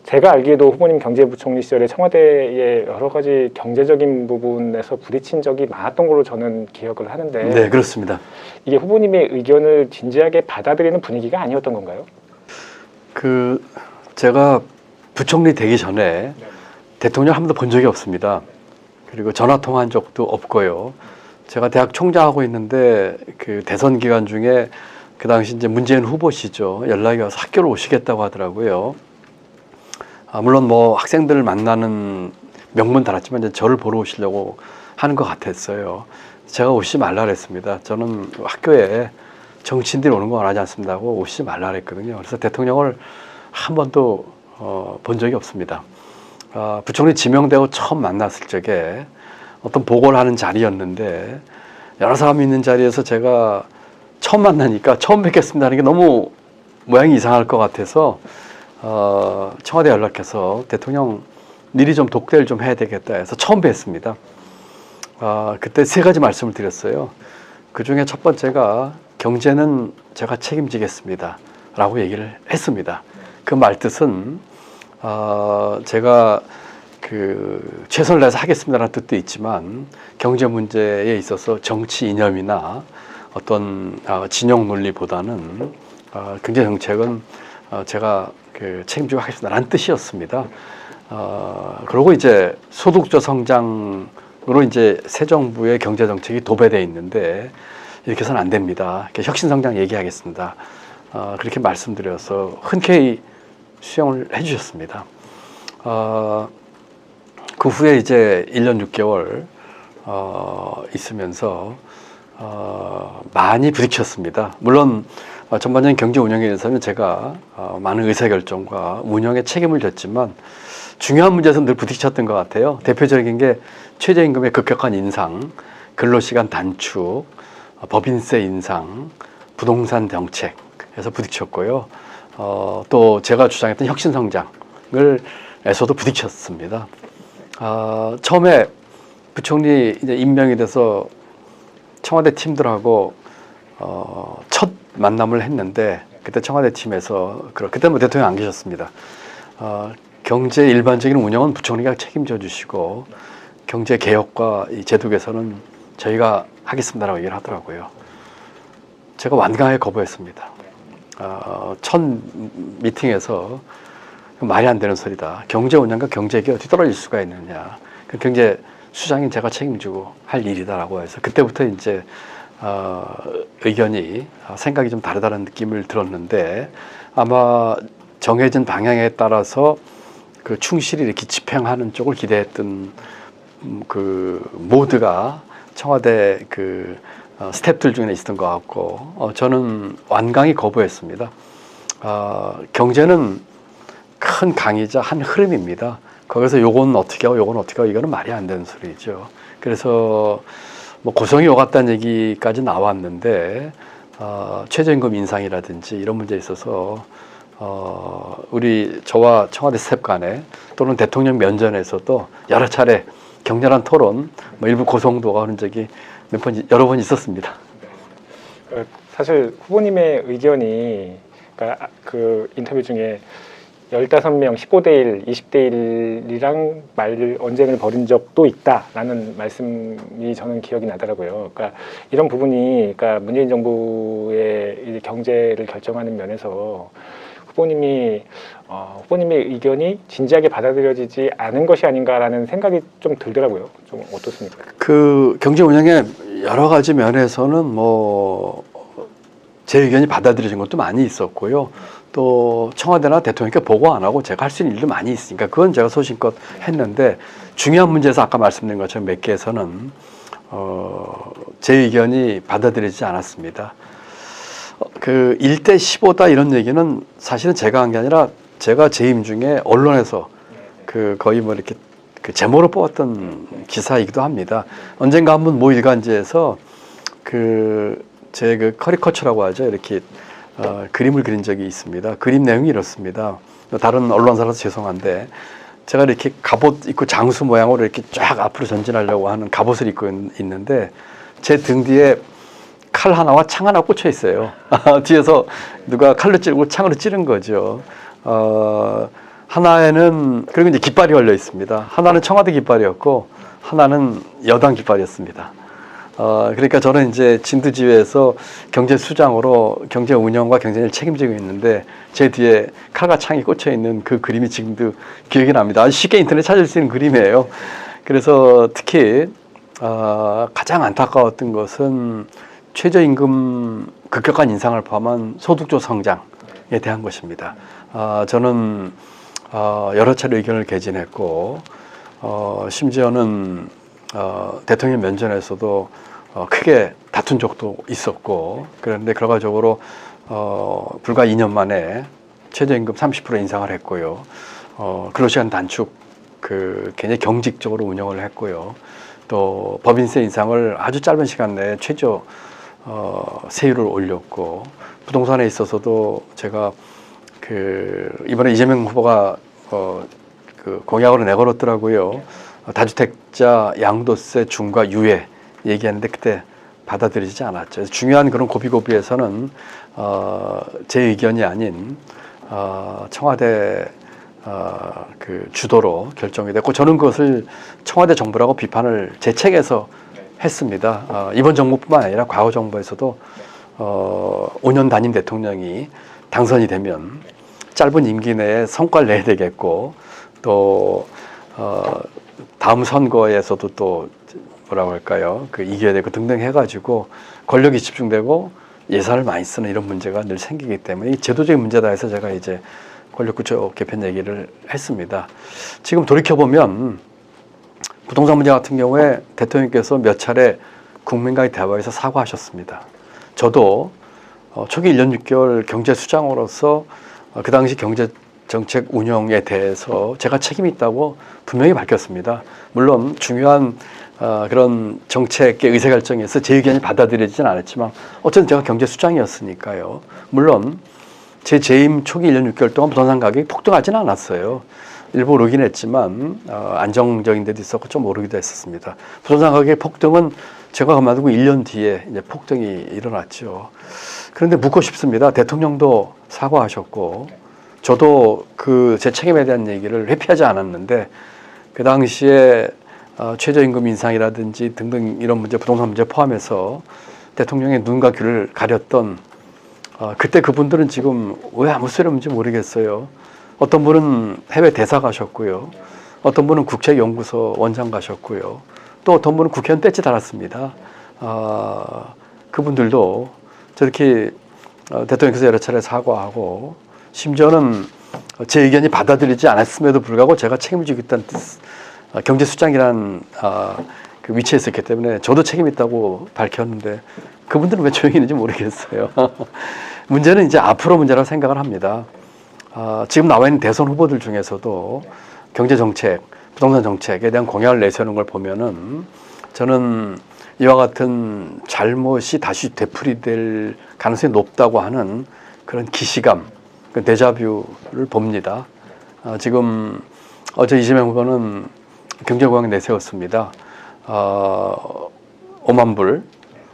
제가 알기에도 후보님 경제부총리 시절에 청와대의 여러 가지 경제적인 부분에서 부딪힌 적이 많았던 걸로 저는 기억을 하는데. 네, 그렇습니다. 이게 후보님의 의견을 진지하게 받아들이는 분위기가 아니었던 건가요? 제가 부총리 되기 전에 대통령 한 번도 본 적이 없습니다. 그리고 전화 통화한 적도 없고요. 제가 대학 총장하고 있는데 그 대선 기간 중에 그 당시 이제 문재인 후보시죠. 연락이 와서 학교를 오시겠다고 하더라고요. 물론 뭐 학생들을 만나는 명분 달았지만 이제 저를 보러 오시려고 하는 것 같았어요. 제가 오시지 말라 그랬습니다. 저는 학교에 정치인들이 오는 거 원하지 않습니다 하고 오시지 말라 그랬거든요. 그래서 대통령을 한 번도 본 적이 없습니다. 부총리 지명되고 처음 만났을 적에 어떤 보고를 하는 자리였는데 여러 사람이 있는 자리에서 제가 처음 만나니까 처음 뵙겠습니다 하는 게 너무 모양이 이상할 것 같아서 청와대 연락해서 대통령 미리 좀 독대를 좀 해야 되겠다 해서 처음 뵀습니다. 그때 세 가지 말씀을 드렸어요. 그 중에 첫 번째가 경제는 제가 책임지겠습니다 라고 얘기를 했습니다. 그 말뜻은 제가 최선을 다해서 하겠습니다라는 뜻도 있지만 경제 문제에 있어서 정치 이념이나 어떤 진영 논리보다는 경제 정책은 제가 책임지고 하겠습니다라는 뜻이었습니다. 그리고 이제 소득주 성장으로 이제 새 정부의 경제 정책이 도배되어 있는데 이렇게 해서는 안 됩니다. 혁신 성장 얘기하겠습니다. 그렇게 말씀드려서 흔쾌히 수용을 해주셨습니다. 그 후에 이제 1년 6개월 있으면서 많이 부딪혔습니다. 물론 전반적인 경제 운영에 대해서는 제가 많은 의사결정과 운영에 책임을 졌지만 중요한 문제에서 늘 부딪혔던 것 같아요. 대표적인 게 최저임금의 급격한 인상, 근로시간 단축, 법인세 인상, 부동산 정책에서 부딪혔고요. 또 제가 주장했던 혁신성장을 에서도 부딪혔습니다. 처음에 부총리 이제 임명이 돼서 청와대 팀들하고 첫 만남을 했는데 그때 청와대 팀에서 그때 뭐 대통령 안 계셨습니다. 경제 일반적인 운영은 부총리가 책임져 주시고 경제 개혁과 이 제도 개선은 저희가 하겠습니다라고 얘기를 하더라고요. 제가 완강하게 거부했습니다. 첫 미팅에서 말이 안 되는 소리다. 경제 운영과 경제 개혁이 어떻게 떨어질 수가 있느냐. 경제 수장인 제가 책임지고 할 일이다라고 해서 그때부터 이제 의견이 생각이 좀 다르다는 느낌을 들었는데 아마 정해진 방향에 따라서 충실히 이렇게 집행하는 쪽을 기대했던 그 모두가 청와대 스태프들 중에 있었던 것 같고 저는 완강히 거부했습니다. 경제는 큰 강이자 한 흐름입니다. 거기서 요건 어떻게 하고 요건 어떻게 하고 이거는 말이 안 되는 소리죠. 그래서 뭐 고성이 오갔다는 얘기까지 나왔는데 최저임금 인상이라든지 이런 문제에 있어서 우리 저와 청와대 스태프 간에 또는 대통령 면전에서도 여러 차례 격렬한 토론, 뭐 일부 고성도 오가는 적이 여러 번 있었습니다. 사실 후보님의 의견이 그 인터뷰 중에 15명 15대 1, 20대 1이랑 언쟁을 벌인 적도 있다라는 말씀이 저는 기억이 나더라고요. 그러니까 이런 부분이 문재인 정부의 경제를 결정하는 면에서 후보님의 의견이 진지하게 받아들여지지 않은 것이 아닌가라는 생각이 좀 들더라고요. 좀 어떻습니까? 경제 운영의 여러 가지 면에서는 제 의견이 받아들여진 것도 많이 있었고요. 또 청와대나 대통령께 보고 안 하고 제가 할 수 있는 일도 많이 있으니까 그건 제가 소신껏 했는데 중요한 문제에서 아까 말씀드린 것처럼 몇 개에서는 제 의견이 받아들여지지 않았습니다. 1대 15다 이런 얘기는 사실은 제가 한 게 아니라 제가 재임 중에 언론에서 거의 뭐 이렇게 제목으로 뽑았던 기사이기도 합니다. 언젠가 한번 모 일간지에서 제 커리커처라고 하죠. 이렇게 그림을 그린 적이 있습니다. 그림 내용이 이렇습니다. 다른 언론사라서 죄송한데 제가 이렇게 갑옷 입고 장수 모양으로 이렇게 쫙 앞으로 전진하려고 하는 갑옷을 입고 있는데 제 등 뒤에 칼 하나와 창 하나 꽂혀 있어요. 뒤에서 누가 칼로 찌르고 창으로 찌른 거죠. 하나에는 그리고 이제 깃발이 걸려 있습니다. 하나는 청와대 깃발이었고 하나는 여당 깃발이었습니다. 그러니까 저는 이제 진두지휘에서 경제수장으로 경제 운영과 경제를 책임지고 있는데 제 뒤에 칼과 창이 꽂혀 있는 그 그림이 지금도 기억이 납니다. 아주 쉽게 인터넷 찾을 수 있는 그림이에요. 그래서 특히 가장 안타까웠던 것은 최저임금 급격한 인상을 포함한 소득조 성장에 대한 것입니다. 저는 여러 차례 의견을 개진했고 심지어는 대통령 면전에서도 크게 다툰 적도 있었고 그런데 결과적으로 불과 2년 만에 최저임금 30% 인상을 했고요. 근로시간 단축 굉장히 경직적으로 운영을 했고요. 또 법인세 인상을 아주 짧은 시간 내에 최저 세율을 올렸고 부동산에 있어서도 제가 이번에 이재명 후보가 공약으로 내걸었더라고요. 다주택자 양도세 중과 유예 얘기하는데 그때 받아들이지 않았죠. 중요한 그런 고비고비에서는 제 의견이 아닌 청와대 주도로 결정이 됐고 저는 그것을 청와대 정부라고 비판을 제 책에서 했습니다. 이번 정부뿐만 아니라 과거 정부에서도 5년 단임 대통령이 당선이 되면 짧은 임기 내에 성과를 내야 되겠고 또 다음 선거에서도 또 뭐라고 할까요? 이겨야 되고 등등 해가지고 권력이 집중되고 예산을 많이 쓰는 이런 문제가 늘 생기기 때문에 이 제도적인 문제다 해서 제가 이제 권력구조 개편 얘기를 했습니다. 지금 돌이켜보면 부동산 문제 같은 경우에 대통령께서 몇 차례 국민과의 대화에서 사과하셨습니다. 저도 초기 1년 6개월 경제수장으로서 그 당시 경제정책 운영에 대해서 제가 책임이 있다고 분명히 밝혔습니다. 물론 중요한 그런 정책의 의사결정에서 제 의견이 받아들여지진 않았지만 어쨌든 제가 경제수장이었으니까요. 물론 제 재임 초기 1년 6개월 동안 부동산 가격이 폭등하지는 않았어요. 일부 오르긴 했지만 안정적인 데도 있었고 좀 오르기도 했었습니다. 부동산 가격의 폭등은 제가 그만두고 1년 뒤에 이제 폭등이 일어났죠. 그런데 묻고 싶습니다. 대통령도 사과하셨고 저도 제 책임에 대한 얘기를 회피하지 않았는데 그 당시에 최저임금 인상이라든지 등등 이런 문제, 부동산 문제 포함해서 대통령의 눈과 귀를 가렸던 그때 그분들은 지금 왜 아무 소리 없는지 모르겠어요. 어떤 분은 해외 대사 가셨고요. 어떤 분은 국책연구소 원장 가셨고요. 또 어떤 분은 국회의원 떼지 달았습니다. 그분들도 저렇게 대통령께서 여러 차례 사과하고 심지어는 제 의견이 받아들이지 않았음에도 불구하고 제가 책임을 지고 있다는 경제수장이라는 그 위치에 있었기 때문에 저도 책임 있다고 밝혔는데 그분들은 왜 조용히 있는지 모르겠어요. 문제는 이제 앞으로 문제라고 생각을 합니다. 지금 나와 있는 대선 후보들 중에서도 경제정책, 부동산 정책에 대한 공약을 내세우는 걸 보면은 저는 이와 같은 잘못이 다시 되풀이될 가능성이 높다고 하는 그런 기시감, 데자뷰를 봅니다. 지금 어제 이재명 후보는 경제공약 내세웠습니다. 5만 불,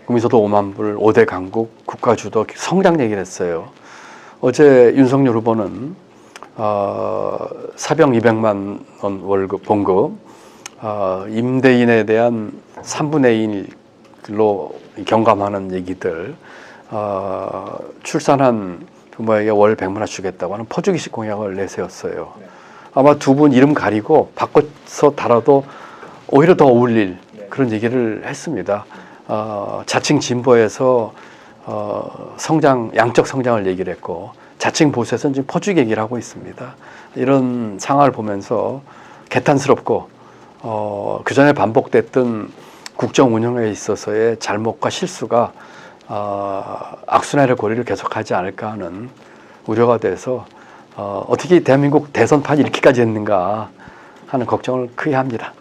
국민소득 5만 불, 5대 강국, 국가주도 성장 얘기를 했어요. 어제 윤석열 후보는 사병 200만 원 월급 봉급, 임대인에 대한 3분의 1로 경감하는 얘기들, 출산한 부모에게 월 100만 원 주겠다고 하는 퍼주기식 공약을 내세웠어요. 아마 두 분 이름 가리고 바꿔서 달아도 오히려 더 어울릴 그런 얘기를 했습니다. 자칭 진보에서 성장, 양적 성장을 얘기를 했고 자칭 보수에서는 지금 퍼주기 얘기를 하고 있습니다. 이런 상황을 보면서 개탄스럽고 그 전에 반복됐던 국정 운영에 있어서의 잘못과 실수가 악순환의 고리를 계속하지 않을까 하는 우려가 돼서 어떻게 대한민국 대선판이 이렇게까지 했는가 하는 걱정을 크게 합니다.